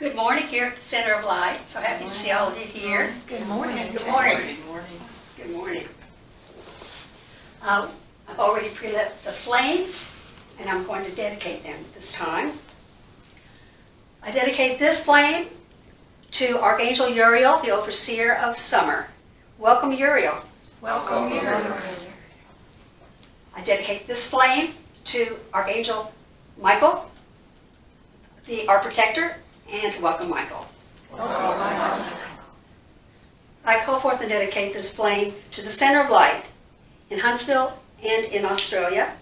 Good morning here at the Center of Light. So happy to see all of you here. Good morning. Good morning. Good morning. Good morning. I've already pre-lit the flames, and I'm going to dedicate them this time. I dedicate this flame to Archangel Uriel, the overseer of summer. Welcome, Uriel. Welcome, Uriel. I dedicate this flame to Archangel Michael, our protector, and welcome, Michael. I call forth and dedicate this flame to the Center of Light in Huntsville and in Australia.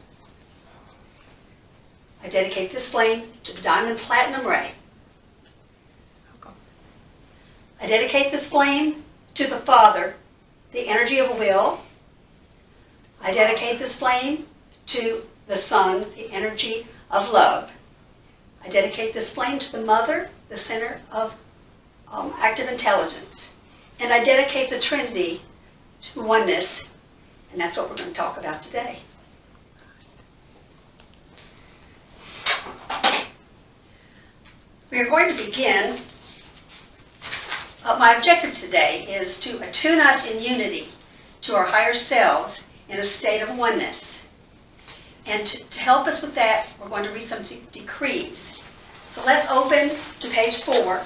I dedicate this flame to the Diamond Platinum Ray. I dedicate this flame to the Father, the energy of will. I dedicate this flame to the Son, the energy of love. I dedicate this flame to the Mother, the center of active intelligence. And I dedicate the Trinity to oneness, and that's what we're going to talk about today. We are going to begin. My objective today is to attune us in unity to our higher selves in a state of oneness. And to help us with that, we're going to read some decrees. So let's open to page 4.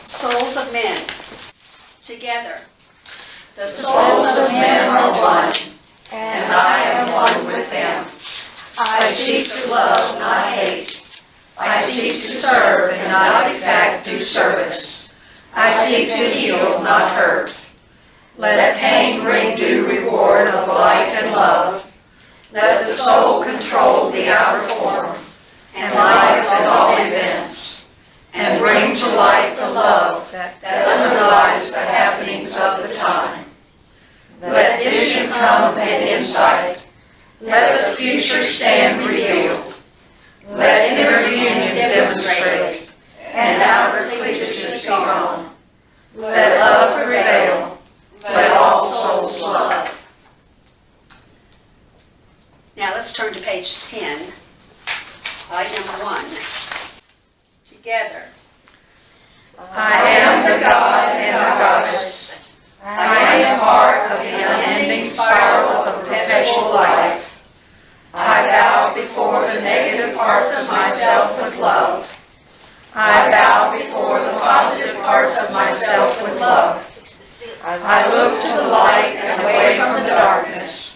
Souls of men. Together. The Souls of men are one, and I am one with them. I seek to love, not hate. I seek to serve and not exact due service. I seek to heal, not hurt. Let pain bring due reward of light and love. Let the soul control the outer form, and life and all events, and bring to light the love that underlies the happenings of the time. Let vision come and insight. Let the future stand revealed. Let inner union demonstrate, and outer cleavages be gone. Let love prevail. Let all souls love. Now let's turn to page 10, number 1. Together. I am the God and the Goddess. I am part of the unending spiral of perpetual life. I bow before the negative parts of myself with love. I bow before the positive parts of myself with love. I look to the light and away from the darkness.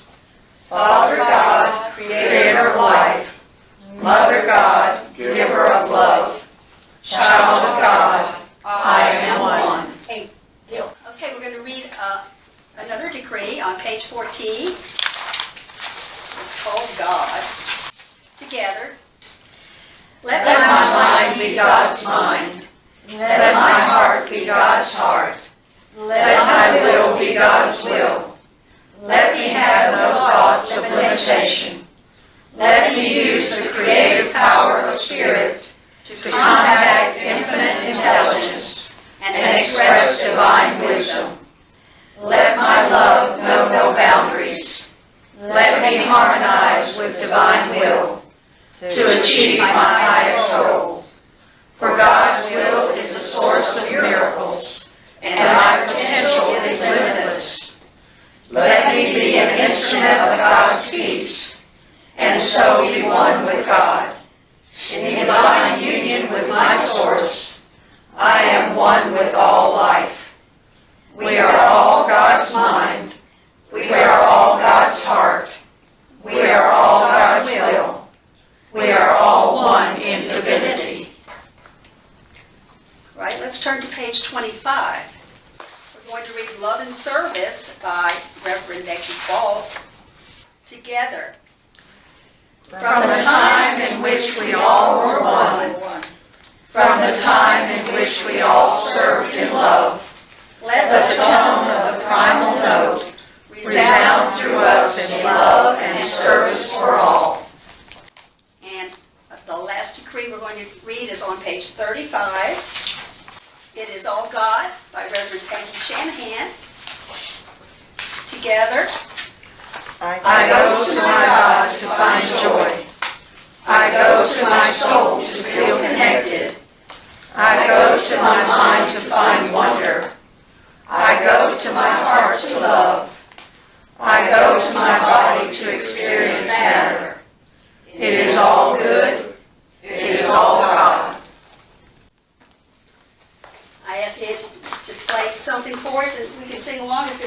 Father God, creator of life. Mother God, giver of love. Child of God, I am one. Okay, we're going to read another decree on page 14. It's called God. Together. Let my mind be God's mind. Let my heart be God's heart. Let my will be God's will. Let me have no thoughts of limitation. Let me use the creative power of spirit to contact infinite intelligence and express divine wisdom. Let my love know no boundaries. Let me harmonize with divine will to achieve my highest goal. For God's will is the source of miracles, and my potential is limitless. Let me be an instrument of God's peace, and so be one with God. In divine union with my source, I am one with all life. We are all God's mind. We are all God's heart. We are all God's will. We are all one in divinity. Right, let's turn to page 25. We're going to read Love and Service by Reverend Becky Falls. Together. From the time in which we all were one, from the time in which we all served in love, let the tone of the primal note resound through us in love and service for all. And the last decree we're going to read is on page 35. It is All God by Reverend Peggy Shanahan. Together. I go to my God to find joy. I go to my soul to feel connected. I go to my mind to find wonder. I go to my heart to love. I go to my body to experience matter. It is all good. It is all God. I asked Nancy to play something for us, and we can sing along if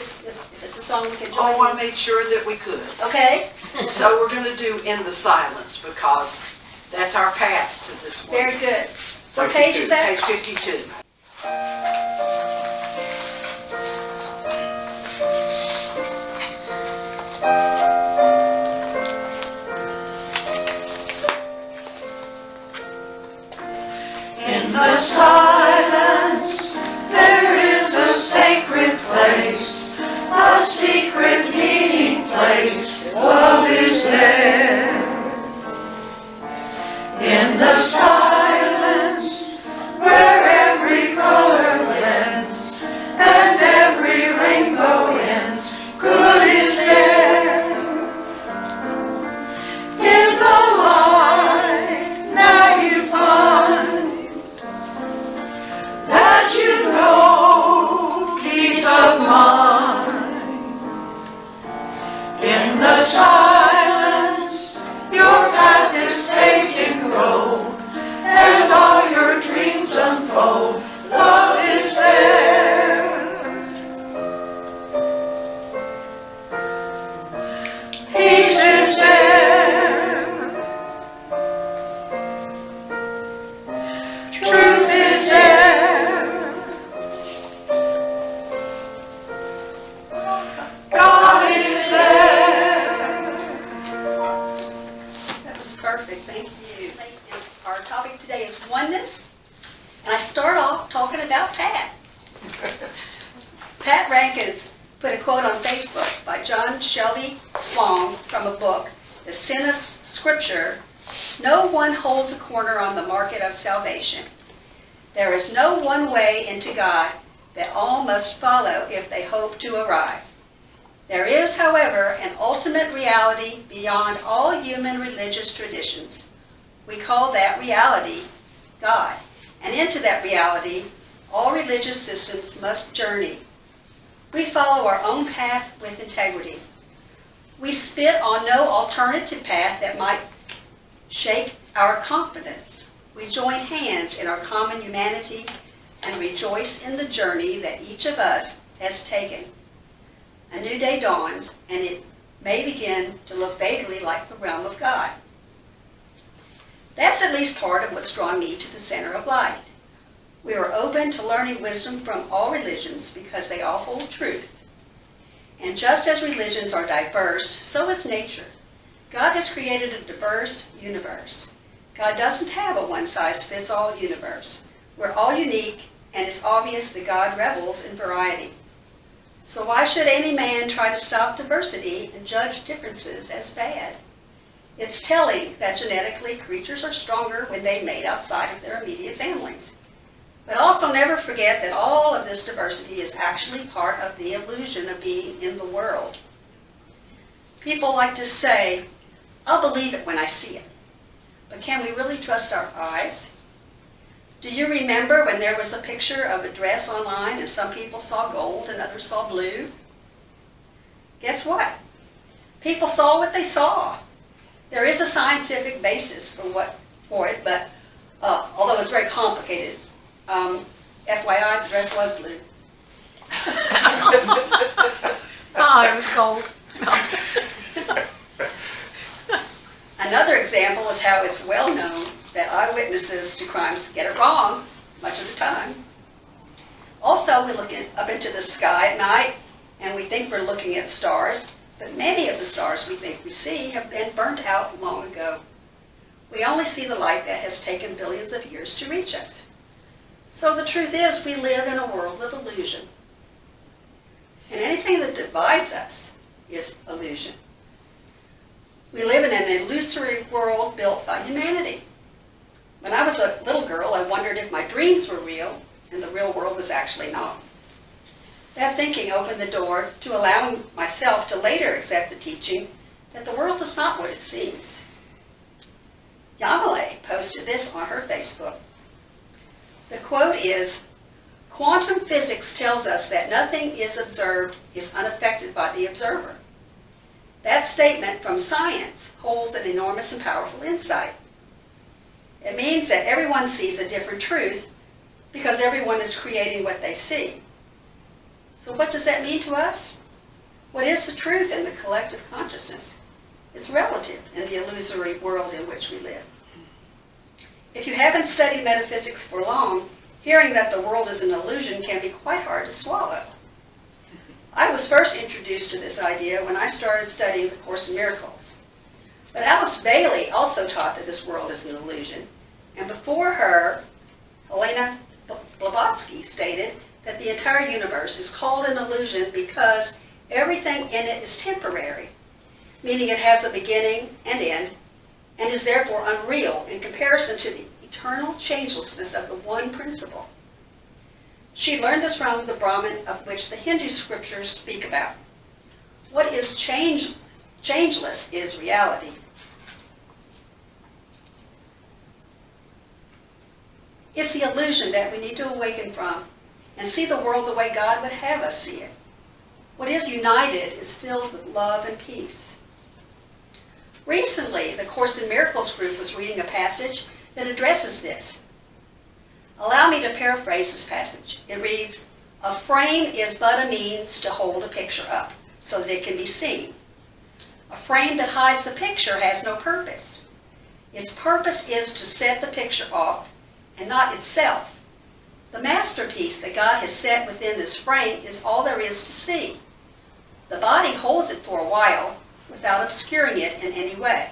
it's a song we can join. Oh, I made sure that we could. Okay, So we're going to do In the Silence because that's our path to this one. very good. What page is that? Page 52. In the silence, there is a sacred place, a secret meeting place. Love is there. In the silence, where every color blends and every rainbow ends, good is there. In the light, now you find that you know peace of mind. In the silence, your path is taken gold, and all your dreams unfold. Love is there. Peace is there. Truth is there. God is there. That was perfect, thank you. Our topic today is oneness, and I start off talking about Pat. Pat Rankins put a quote on Facebook by John Shelby Sloan from a book, The Sin of Scripture. No one holds a corner on the market of salvation. There is no one way into God that all must follow if they hope to arrive. There is, however, an ultimate reality beyond all human religious traditions. We call that reality God. And into that reality, all religious systems must journey. We follow our own path with integrity. We spit on no alternative path that might shake our confidence. We join hands in our common humanity and rejoice in the journey that each of us has taken. A new day dawns, and it may begin to look vaguely like the realm of God. That's at least part of what's drawn me to the Center of Light. We are open to learning wisdom from all religions because they all hold truth. And just as religions are diverse, so is nature. God has created a diverse universe. God doesn't have a one-size-fits-all universe. We're all unique, and it's obvious that God revels in variety. So why should any man try to stop diversity and judge differences as bad? It's telling that genetically creatures are stronger when they mate outside of their immediate families. But also never forget that all of this diversity is actually part of the illusion of being in the world. People like to say, I'll believe it when I see it. But can we really trust our eyes? Do you remember when there was a picture of a dress online and some people saw gold and others saw blue? Guess what? People saw what they saw. There is a scientific basis for it, but although it's very complicated, FYI, the dress was blue. Oh, it was gold. Another example is how it's well known that eyewitnesses to crimes get it wrong much of the time. Also, we look up into the sky at night and we think we're looking at stars, but many of the stars we think we see have been burnt out long ago. We only see the light that has taken billions of years to reach us. So the truth is, we live in a world of illusion. And anything that divides us is illusion. We live in an illusory world built by humanity. When I was a little girl, I wondered if my dreams were real and the real world was actually not. That thinking opened the door to allowing myself to later accept the teaching that the world is not what it seems. Yamale posted this on her Facebook. The quote is, "Quantum physics tells us that nothing is observed is unaffected by the observer. That statement from science holds an enormous and powerful insight. It means that everyone sees a different truth because everyone is creating what they see. So what does that mean to us? What is the truth in the collective consciousness? It's relative in the illusory world in which we live. If you haven't studied metaphysics for long, hearing that the world is an illusion can be quite hard to swallow. I was first introduced to this idea when I started studying the Course in Miracles. But Alice Bailey also taught that this world is an illusion, and before her, Helena Blavatsky stated that the entire universe is called an illusion because everything in it is temporary, meaning it has a beginning and end, and is therefore unreal in comparison to the eternal changelessness of the one principle. She learned this from the Brahman, of which the Hindu scriptures speak about. What is changeless is reality. It's the illusion that we need to awaken from and see the world the way God would have us see it. What is united is filled with love and peace. Recently, the Course in Miracles group was reading a passage that addresses this. Allow me to paraphrase this passage. It reads, "A frame is but a means to hold a picture up so that it can be seen. A frame that hides the picture has no purpose. Its purpose is to set the picture off and not itself. The masterpiece that God has set within this frame is all there is to see. The body holds it for a while without obscuring it in any way.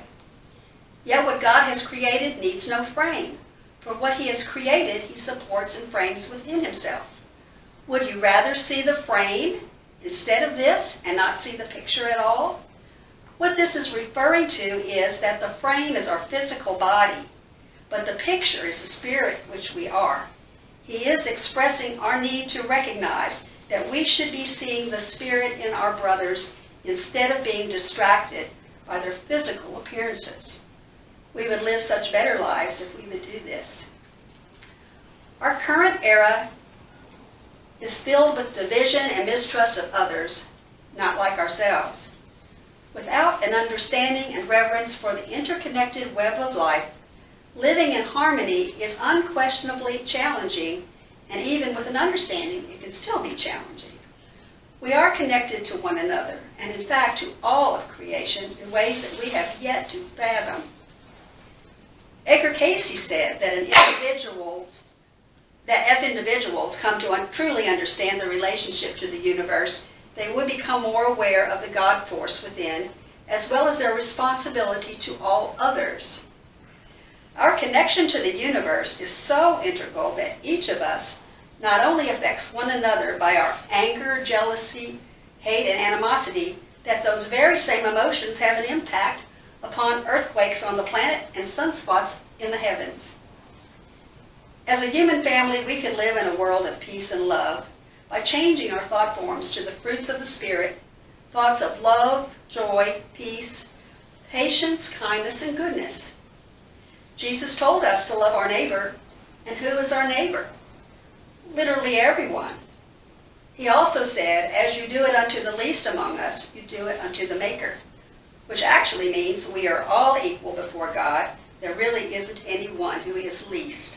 Yet what God has created needs no frame. For what he has created, he supports and frames within himself. Would you rather see the frame instead of this and not see the picture at all?" What this is referring to is that the frame is our physical body, but the picture is the spirit which we are. He is expressing our need to recognize that we should be seeing the spirit in our brothers instead of being distracted by their physical appearances. We would live such better lives if we would do this. Our current era is filled with division and mistrust of others, not like ourselves. Without an understanding and reverence for the interconnected web of life, living in harmony is unquestionably challenging, and even with an understanding, it can still be challenging. We are connected to one another, and in fact to all of creation in ways that we have yet to fathom. Edgar Cayce said that as individuals come to truly understand the relationship to the universe, they would become more aware of the God force within, as well as their responsibility to all others. Our connection to the universe is so integral that each of us not only affects one another by our anger, jealousy, hate, and animosity, that those very same emotions have an impact upon earthquakes on the planet and sunspots in the heavens. As a human family, we can live in a world of peace and love by changing our thought forms to the fruits of the Spirit, thoughts of love, joy, peace, patience, kindness, and goodness. Jesus told us to love our neighbor, and who is our neighbor? Literally everyone. He also said, "As you do it unto the least among us, you do it unto the Maker," which actually means we are all equal before God. There really isn't anyone who is least.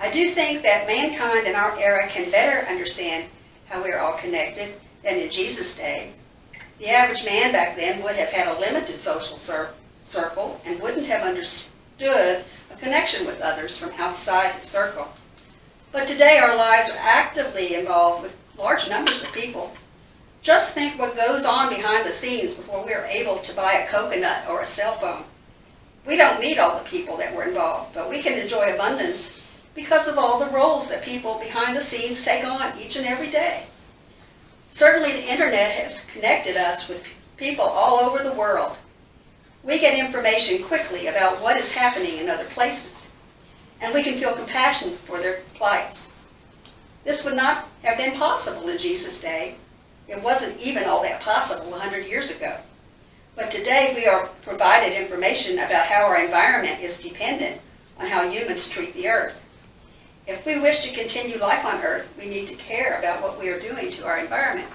I do think that mankind in our era can better understand how we are all connected than in Jesus' day. The average man back then would have had a limited social circle and wouldn't have understood a connection with others from outside his circle. But today our lives are actively involved with large numbers of people. Just think what goes on behind the scenes before we are able to buy a coconut or a cell phone. We don't meet all the people that were involved, but we can enjoy abundance because of all the roles that people behind the scenes take on each and every day. Certainly the internet has connected us with people all over the world. We get information quickly about what is happening in other places, and we can feel compassion for their plights. This would not have been possible in Jesus' day. It wasn't even all that possible 100 years ago. But today we are provided information about how our environment is dependent on how humans treat the earth. If we wish to continue life on earth, we need to care about what we are doing to our environment.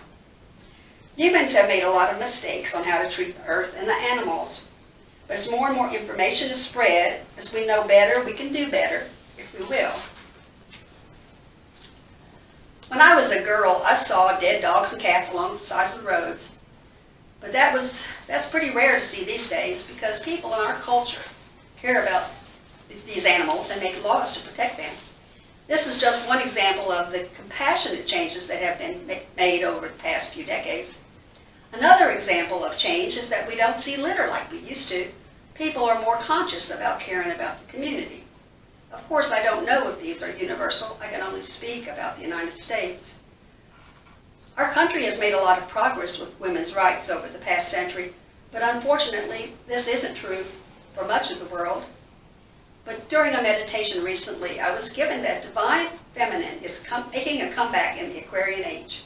Humans have made a lot of mistakes on how to treat the earth and the animals. But as more and more information is spread, as we know better, we can do better, if we will. When I was a girl, I saw dead dogs and cats along the sides of the roads. But that's pretty rare to see these days because people in our culture care about these animals and make laws to protect them. This is just one example of the compassionate changes that have been made over the past few decades. Another example of change is that we don't see litter like we used to. People are more conscious about caring about the community. Of course, I don't know if these are universal. I can only speak about the United States. Our country has made a lot of progress with women's rights over the past century, but unfortunately, this isn't true for much of the world. But during a meditation recently, I was given that divine feminine is making a comeback in the Aquarian age,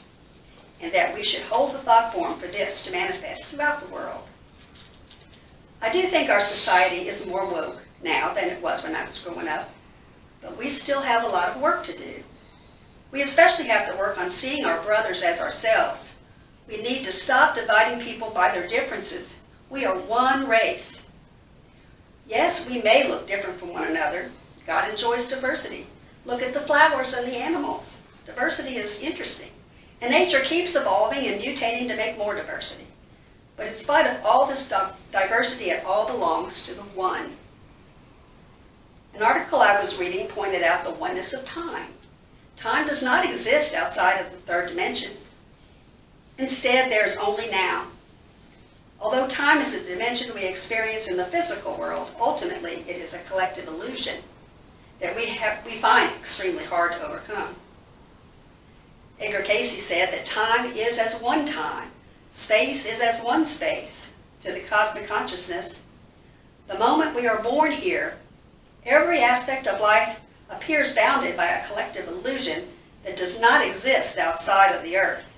and that we should hold the thought form for this to manifest throughout the world. I do think our society is more woke now than it was when I was growing up, but we still have a lot of work to do. We especially have to work on seeing our brothers as ourselves. We need to stop dividing people by their differences. We are one race. Yes, we may look different from one another. God enjoys diversity. Look at the flowers and the animals. Diversity is interesting. And nature keeps evolving and mutating to make more diversity. But in spite of all this diversity, it all belongs to the one. An article I was reading pointed out the oneness of time. Time does not exist outside of the third dimension. Instead, there's only now. Although time is a dimension we experience in the physical world, ultimately it is a collective illusion that we find extremely hard to overcome. Edgar Cayce said that time is as one time, space is as one space to the cosmic consciousness. The moment we are born here, every aspect of life appears bounded by a collective illusion that does not exist outside of the earth.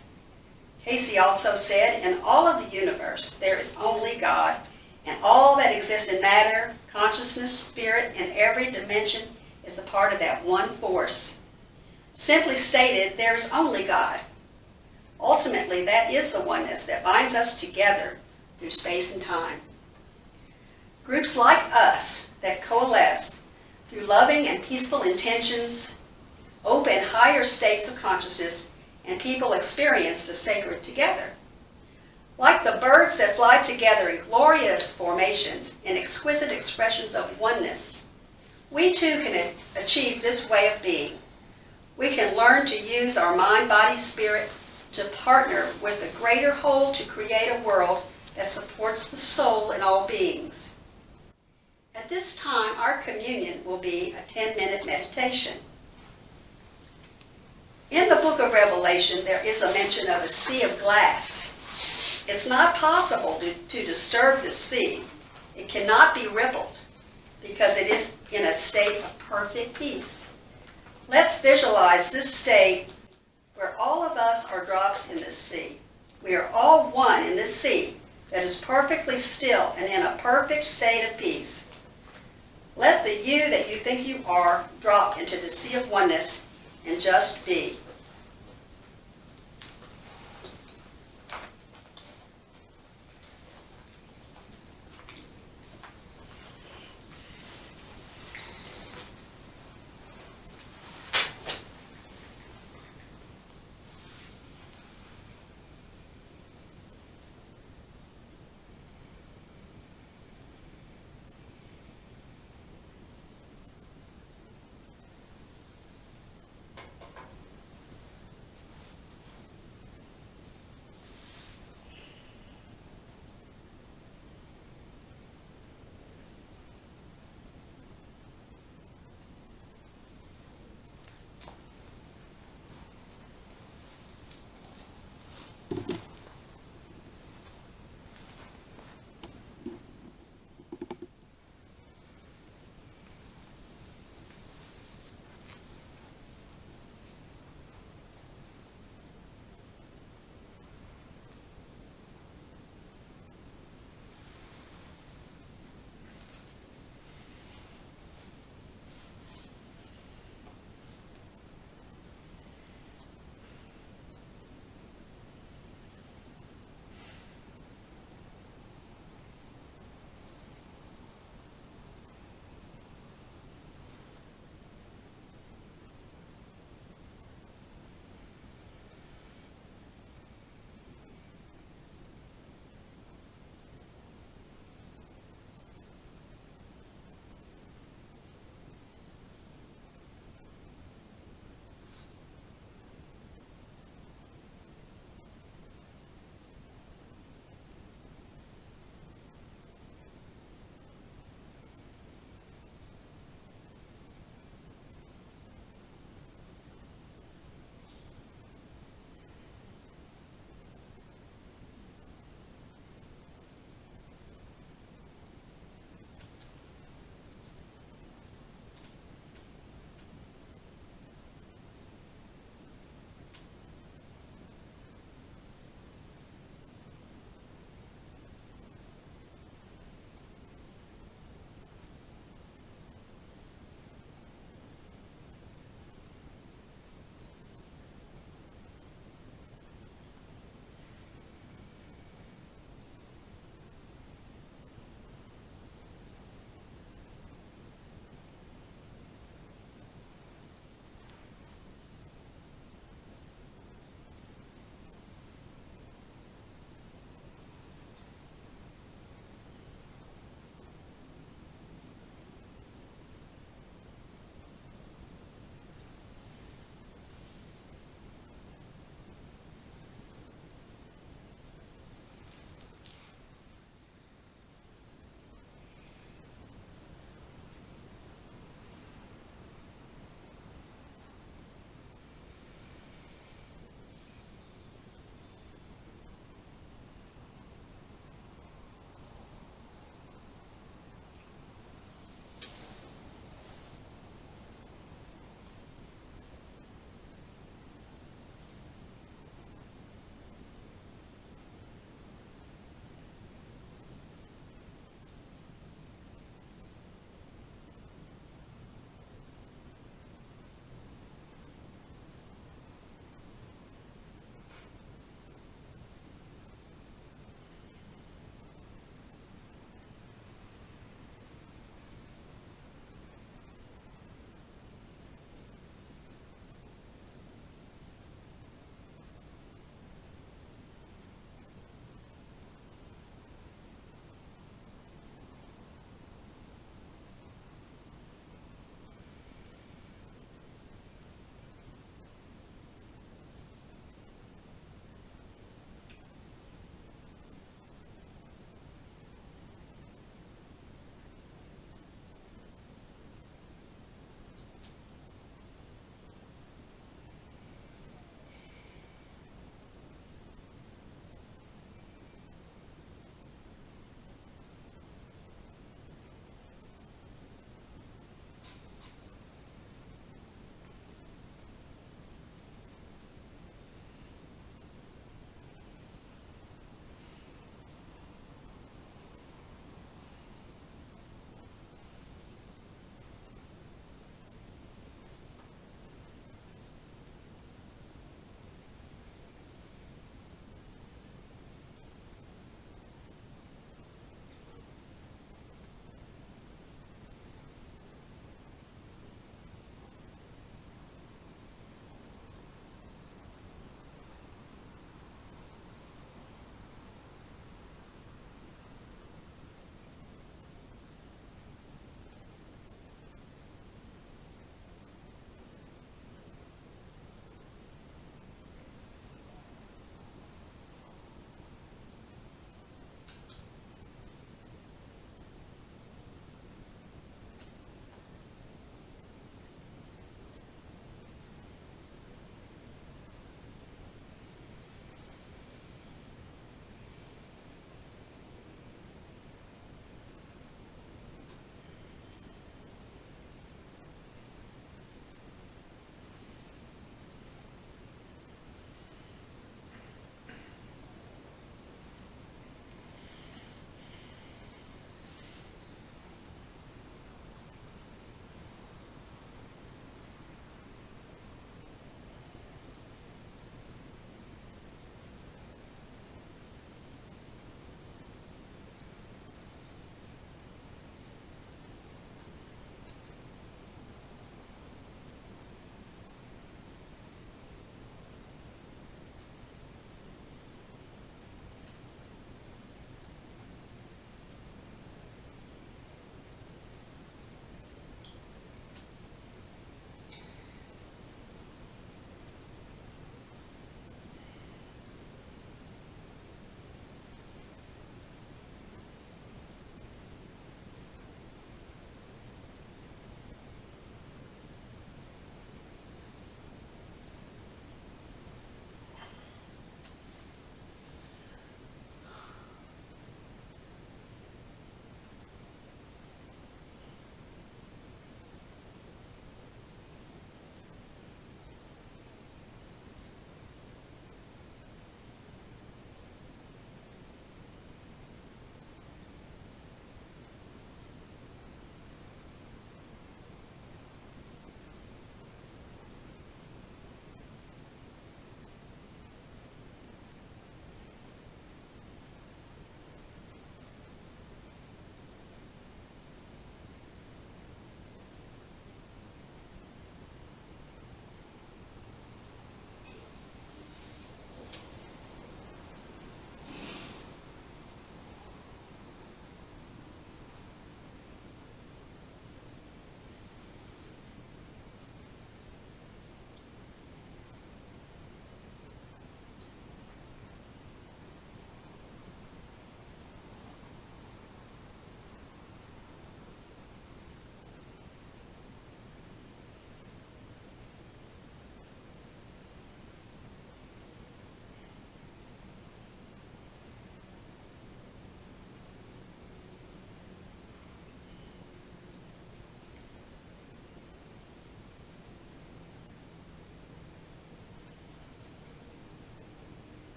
Cayce also said, in all of the universe, there is only God, and all that exists in matter, consciousness, spirit, in every dimension is a part of that one force. Simply stated, there is only God. Ultimately, that is the oneness that binds us together through space and time. Groups like us that coalesce through loving and peaceful intentions, open higher states of consciousness, and people experience the sacred together. Like the birds that fly together in glorious formations and exquisite expressions of oneness, we too can achieve this way of being. We can learn to use our mind, body, spirit to partner with the greater whole to create a world that supports the soul in all beings. At this time, our communion will be a 10-minute meditation. In the book of Revelation, there is a mention of a sea of glass. It's not possible to disturb the sea. It cannot be rippled because it is in a state of perfect peace. Let's visualize this state where all of us are drops in this sea. We are all one in this sea that is perfectly still and in a perfect state of peace. Let the you that you think you are drop into the sea of oneness and just be.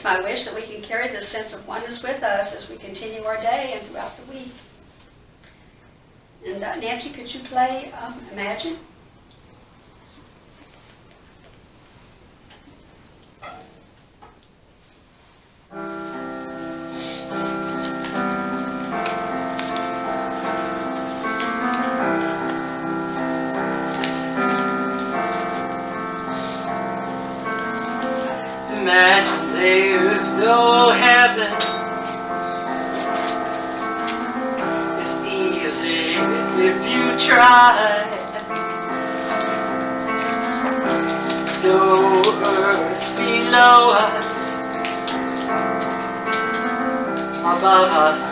my wish that we can carry this sense of oneness with us as we continue our day and throughout the week. And Nancy, could you play Imagine? Imagine there's no heaven. It's easy if you try. No earth below us, above us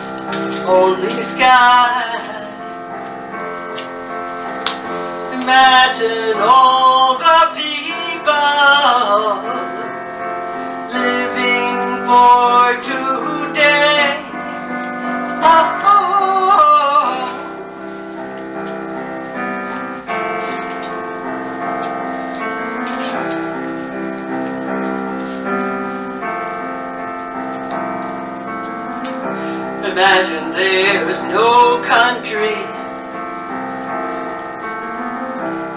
only skies. Imagine all the people living for today. Oh, oh. Imagine there's no country.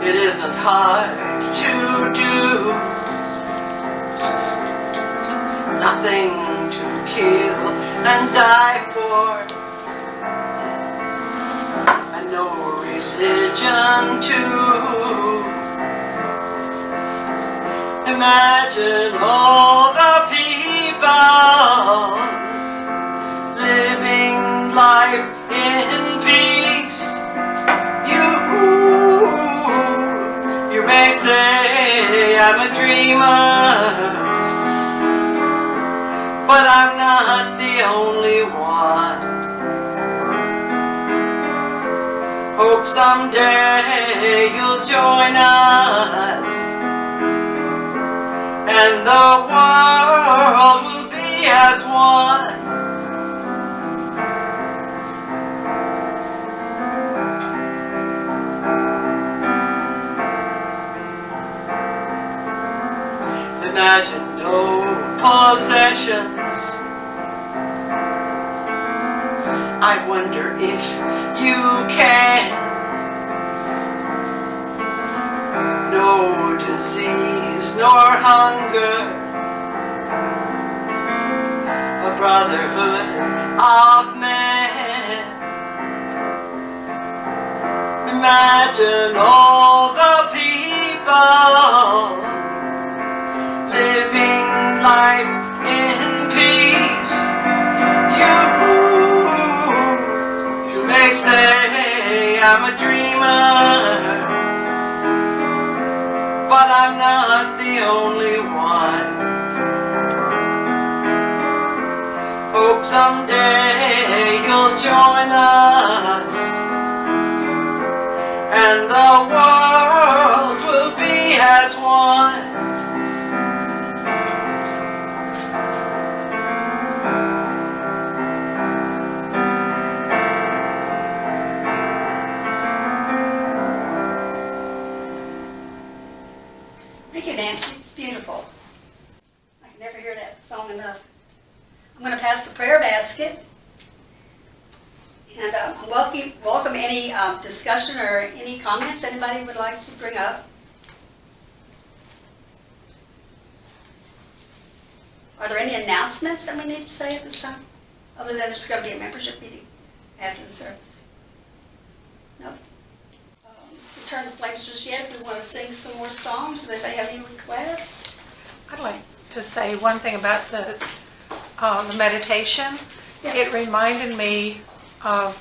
It isn't hard to do. Nothing to kill and die for, and no religion too. Imagine all the people living life in peace. You may say I'm a dreamer, but I'm not the only one. Hope someday you'll join us, and the world will be as one. Imagine no possessions. I wonder if you can. No disease nor hunger, a brotherhood of men. Imagine all the people living life in peace. You may say I'm a dreamer, but I'm not the only one. Hope someday you'll join us, and the world will be as one. Thank you, Nancy. It's beautiful. I can never hear that song enough. I'm going to pass the prayer basket. And welcome any discussion or any comments anybody would like to bring up. Are there any announcements that we need to say at this time? Other than there's going to be a membership meeting after the service? No? Turn the flames just yet. We want to sing some more songs. If they have any requests. I'd like to say one thing about the meditation. Yes. It reminded me of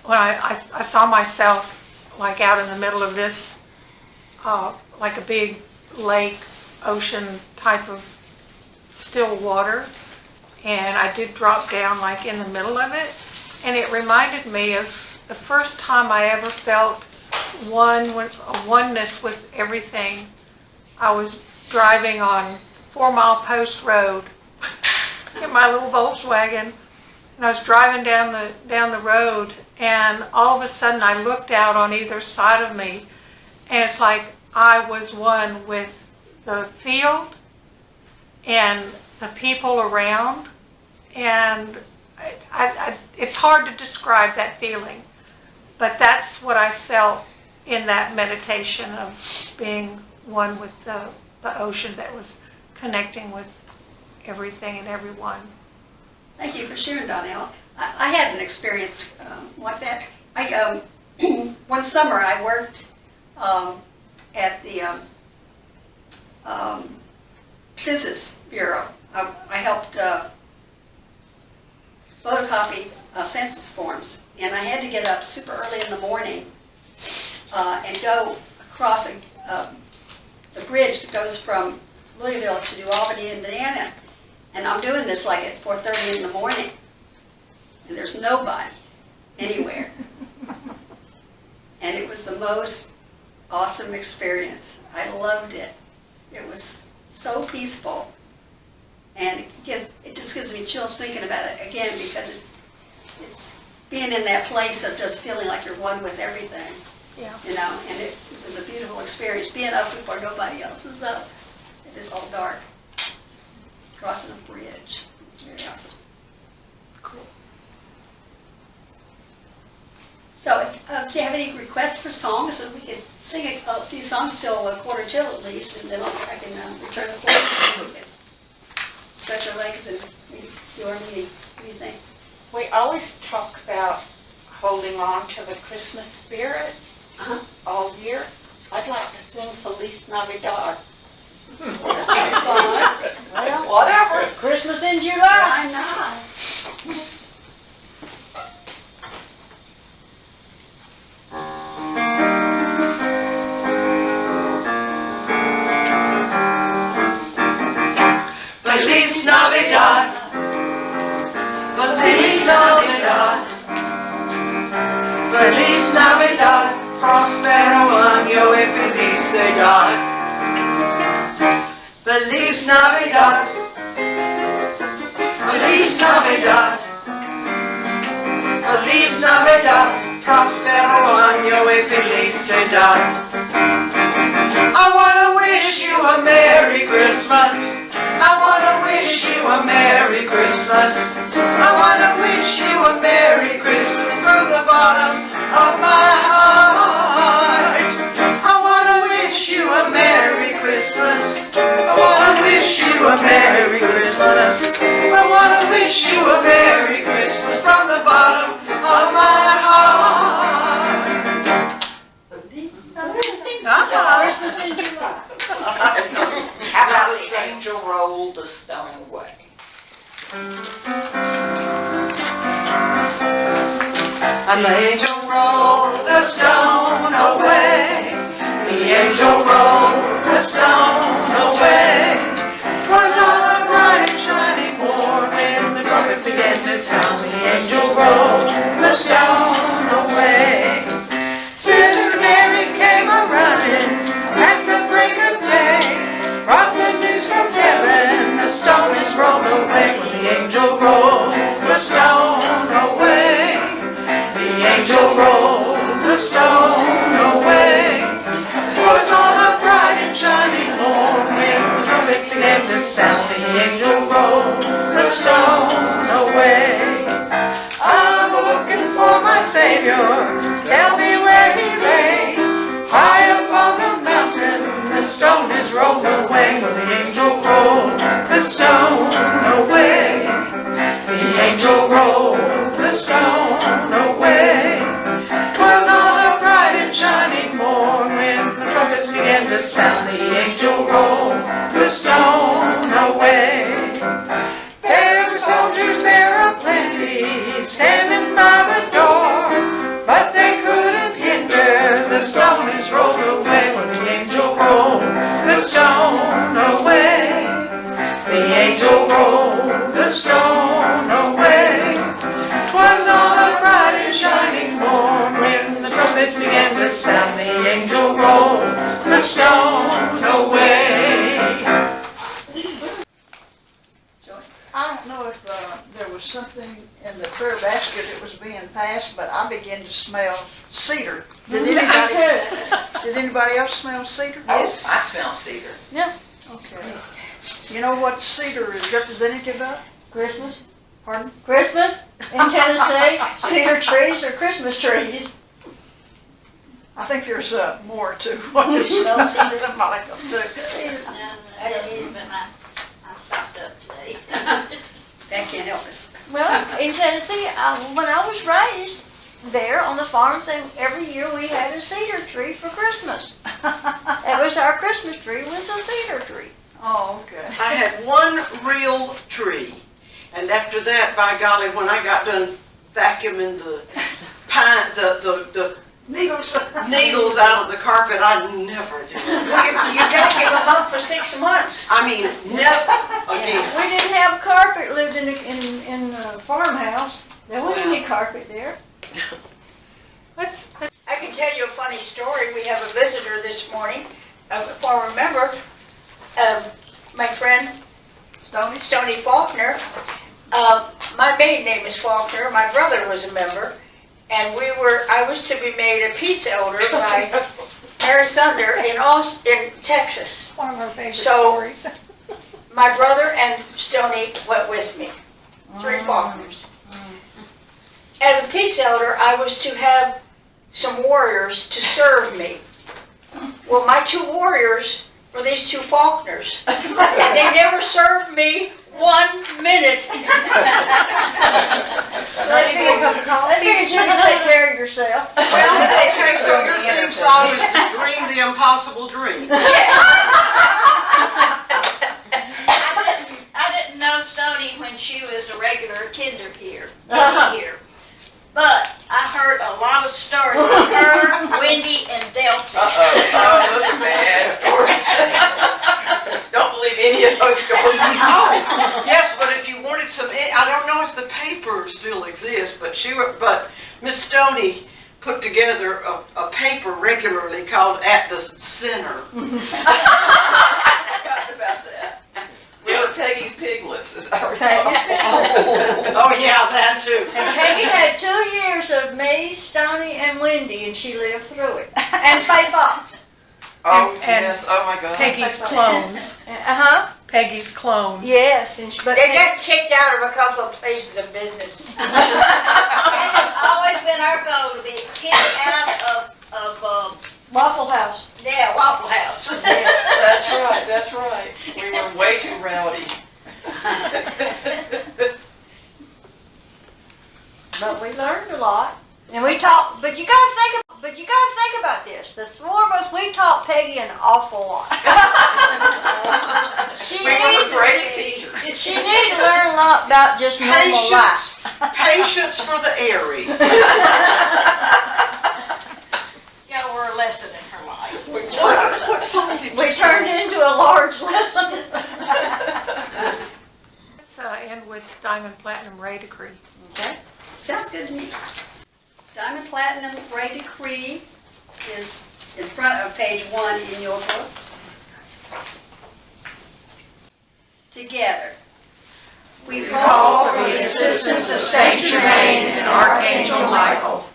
when I saw myself like out in the middle of this, like a big lake, ocean type of still water, and I did drop down like in the middle of it, and it reminded me of the first time I ever felt oneness with everything. I was driving on 4 Mile Post Road in my little Volkswagen, and I was driving down the road, and all of a sudden I looked out on either side of me, and it's like I was one with the field and the people around, and it's hard to describe that feeling, but that's what I felt in that meditation of being one with the ocean that was connecting with everything and everyone. Thank you for sharing, Donnell. I had an experience like that. One summer I worked at the Census Bureau. I helped photocopy census forms, and I had to get up super early in the morning and go across the bridge that goes from Louisville to New Albany, Indiana. And I'm doing this like at 4:30 in the morning, and there's nobody anywhere. And it was the most awesome experience. I loved it. It was so peaceful. And it just gives me chills thinking about it again, because it's being in that place of just feeling like you're one with everything. Yeah. You know, and it was a beautiful experience, being up before nobody else is up. It is all dark. Crossing a bridge. It's very awesome. Cool. So, do you have any requests for songs? So we could sing a few songs till 1:45 at least, and then I can return the floor. We can stretch our legs and do our meeting. What do you think? We always talk about holding on to the Christmas spirit all year. I'd like to sing Feliz Navidad. That sounds fun. Well, Whatever. Christmas in July. Why not? Feliz Navidad. Feliz Navidad. Feliz Navidad. Prospero año y felicidad. Feliz Navidad. Feliz Navidad. Feliz Navidad. Prospero año y felicidad. I wanna wish you a Merry Christmas. I wanna wish you a Merry Christmas. I wanna wish you a Merry Christmas from the bottom of my heart. I wanna wish you a Merry Christmas. I wanna wish you a Merry Christmas. I wanna wish you a Merry Christmas from the bottom of my heart. Christmas in July. How about the angel rolled the stone away? An angel rolled the stone away. The angel rolled the stone away. 'Twas all a bright and shining morn when the trumpet began to sound. The angel rolled the stone away. Sister Mary came a-running at the break of day, brought the news from heaven, the stone is rolled away. When the angel rolled the stone away, the angel rolled the stone away. It was on a bright and shining morn when the trumpet began to sound. The angel rolled the stone away. I'm looking for my Savior, tell me where he lay. High upon the mountain, the stone is rolled away. When the angel rolled the stone away, the angel rolled the stone away. 'Twas on a bright and shining morn when the trumpets began to sound. The angel rolled the stone away. There were soldiers there aplenty, standing by the door, but they couldn't hinder the stone is rolled away. When the angel rolled the stone away, the angel rolled the stone away. 'Twas on a bright and shining morn when the trumpet began to sound. The angel rolled the stone away. I don't know if there was something in the prayer basket that was being passed, but I began to smell cedar. Did anybody else smell cedar? Oh, I smell cedar. Okay. You know what cedar is representative of? Christmas? Pardon? Christmas in Tennessee, cedar trees or Christmas trees. I think there's more to what is No cedar. symbolic of too. I didn't even, but I stopped up today. That can't help us. Well, in Tennessee, when I was raised there on the farm thing, every year we had a cedar tree for Christmas. That was our Christmas tree, was a cedar tree. Oh, okay. I had one real tree, and after that, by golly, when I got done vacuuming the pine, the Needles. needles out of the carpet, I never did. You gotta give them up for 6 months. I mean, never again. We didn't have carpet, lived in a farmhouse. There wasn't any carpet there. Let's, I can tell you a funny story. We have a visitor this morning, a former member, my friend Stony? Stony Faulkner. My maiden name is Faulkner. My brother was a member, and I was to be made a peace elder by Mary Thunder in Texas. one of our favorite So- stories. My brother and Stony went with me, 3 Faulkners. As a peace elder, I was to have some warriors to serve me. Well, my 2 warriors were these 2 Faulkners, and they never served me 1 minute. I figured you could take care of yourself. Well, okay, so your theme song is to dream the impossible dream. I didn't know Stony when she was a regular tender here, Uh-huh. here. But I heard a lot of stories of her, Wendy, and Delcy. Oh, those are bad stories. Don't believe any of those stories. Oh, yes, but if you wanted some, I don't know if the paper still exists, but Miss Stoney put together a paper regularly called At the Center. I forgot about that. We were Peggy's Piglets, as I recall. Oh, yeah, that too. Peggy had 2 years of me, Stony, and Wendy, and she lived through it. And Faye Fox. Oh, And yes, oh my God. Peggy's clones. Uh-huh. Peggy's clones. Yes, but They got kicked out of a couple of places of business. It has always been our goal to be kicked out of Waffle House. Waffle House. That's right, that's right. We were way too rowdy. But we learned a lot. And we taught, but you gotta think about this. The 4 of us, we taught Peggy an awful lot. We were the greatest teachers. She needed to learn a lot about just normal life. Patience for the airy. Yeah, we're a lesson in her life. What song did you We turned it into a large lesson. Let's end with Diamond Platinum Ray Decree. Okay, sounds good to me. Diamond Platinum Ray Decree is in front of page 1 in your book. Together, we Call for the assistance of Saint Germain and Archangel Michael.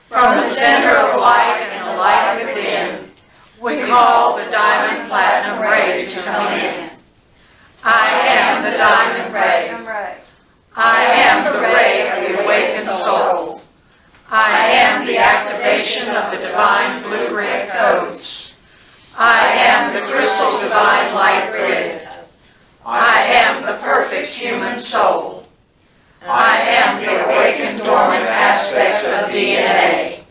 From the center of light and the light within, we call the diamond platinum ray to come in. I am the diamond ray. Right. I am the ray of the awakened soul. I am the activation of the divine blue-red codes. I am the crystal divine light grid. I am the perfect human soul. I am the awakened dormant aspects of DNA.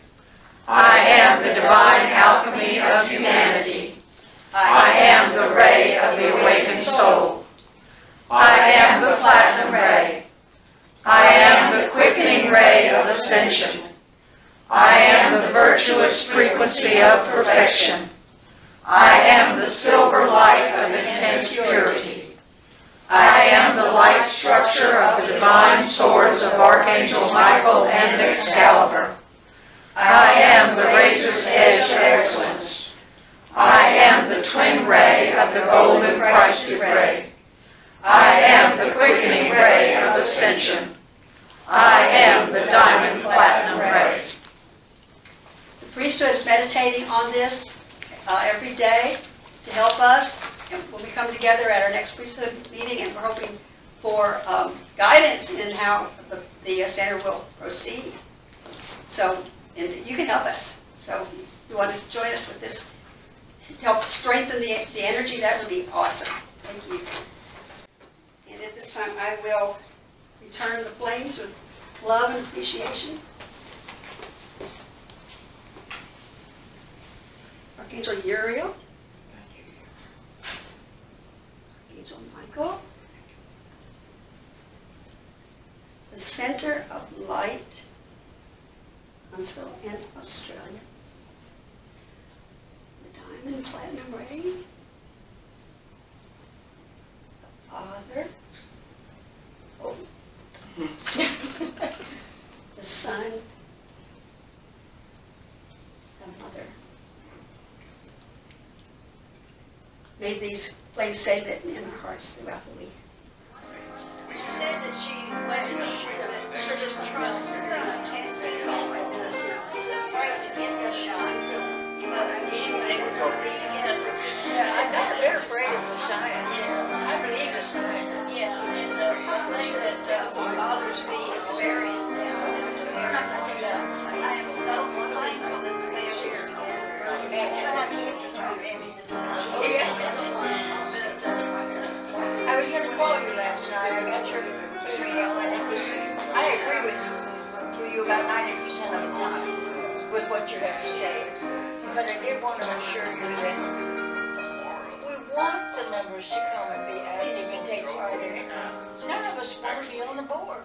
I am the divine alchemy of humanity. I am the ray of the awakened soul. I am the platinum ray. I am the quickening ray of ascension. I am the virtuous frequency of perfection. I am the silver light of intense purity. I am the light structure of the divine swords of Archangel Michael and Excalibur. I am the razor's edge of excellence. I am the twin ray of the golden Christed ray. I am the quickening ray of ascension. I am the diamond platinum ray. The priesthood is meditating on this every day to help us when we come together at our next priesthood meeting, and we're hoping for guidance in how the center will proceed. So, and you can help us. So if you want to join us with this, help strengthen the energy, that would be awesome. Thank you. And at this time, I will return the flames with love and appreciation. Archangel Uriel. Archangel Michael. The Center of Light, Huntsville and Australia. The Diamond Platinum Ray. The Father. Oh. The Son. The Mother. May these flames stay lit in our hearts throughout the week. She said that she wasn't sure that she just trusts the test result. She's afraid to get the shot. But she was able to be together. Yeah, I'm not a bit afraid of the science. I believe it's science. Yeah, and the thing that bothers me is very Sometimes I think I am so thankful that they share together. Man, I like answers from Amy. Oh, yes. I was gonna call you last night, I got your email, and it was, I agree with you about 90% of the time with what you have to say. But I did want to assure you that we want the members to come and be active and take part in it. None of us want to be on the board.